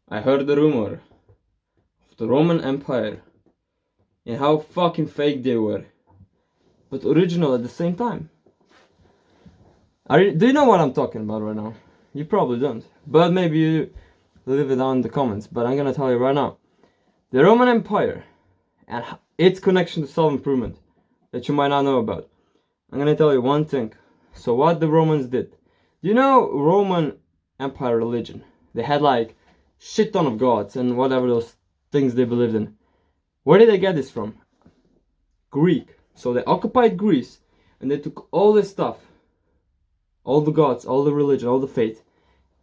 I heard the rumor of the Roman Empire and how fucking fake they were, but original at the same time. Do you know what I'm talking about right now? You probably don't, but maybe you leave it down in the comments, but I'm gonna tell you right now. The Roman Empire and its connection to self-improvement that you might not know about. I'm gonna tell you one thing. So what the Romans did. Do you know Roman Empire religion? They had like shit ton of gods and whatever those things they believed in. Where did they get this from? Greek. So they occupied Greece and they took all this stuff, all the gods, all the religion, all the faith,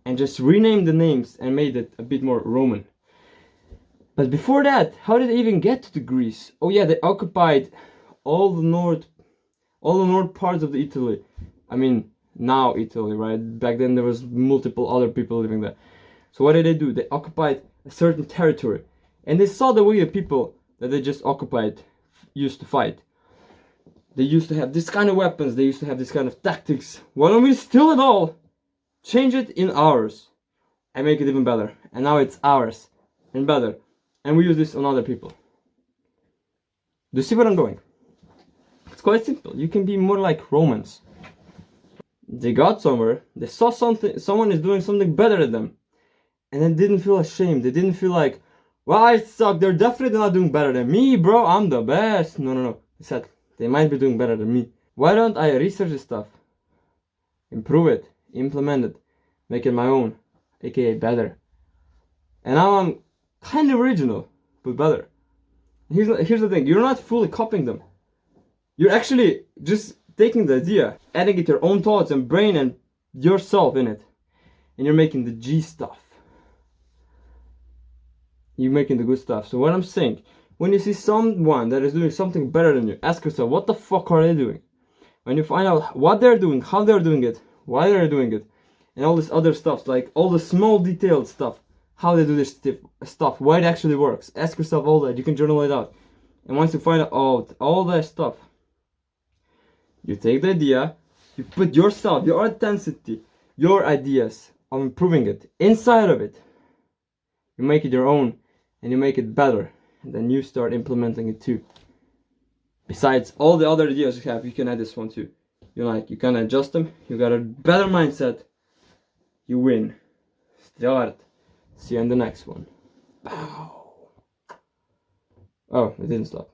and just renamed the names and made it a bit more Roman. But before that, how did they even get to the Greece? Oh yeah, they occupied all the north parts of the Italy. I mean, now Italy, right? Back then there was multiple other people living there. So what did they do? They occupied a certain territory, and they saw the way the people that they just occupied used to fight. They used to have this kind of weapons. They used to have this kind of tactics. Why don't we steal it all, change it in ours, and make it even better? And now it's ours and better, and we use this on other people. Do you see where I'm going? It's quite simple. You can be more like Romans. They got somewhere, they saw someone is doing something better than them, and they didn't feel ashamed. They didn't feel like, well, I suck, they're definitely not doing better than me, bro, I'm the best. No. They said, they might be doing better than me. Why don't I research this stuff, improve it, implement it, make it my own, aka better? And now I'm kind of original, but better. Here's the thing, you're not fully copying them. You're actually just taking the idea, adding it your own thoughts and brain and yourself in it. And you're making the G stuff. You're making the good stuff. So what I'm saying, when you see someone that is doing something better than you, ask yourself, what the fuck are they doing? When you find out what they're doing, how they're doing it, why they're doing it, and all this other stuff, like all the small detailed stuff, how they do this stuff, why it actually works. Ask yourself all that. You can journal it out. And once you find out all that stuff, you take the idea, you put yourself, your intensity, your ideas of improving it inside of it. You make it your own and you make it better. And then you start implementing it too. Besides all the other ideas you have, you can add this one too. You can adjust them. You got a better mindset. You win. Start. See you in the next one. Bow. Oh, it didn't stop.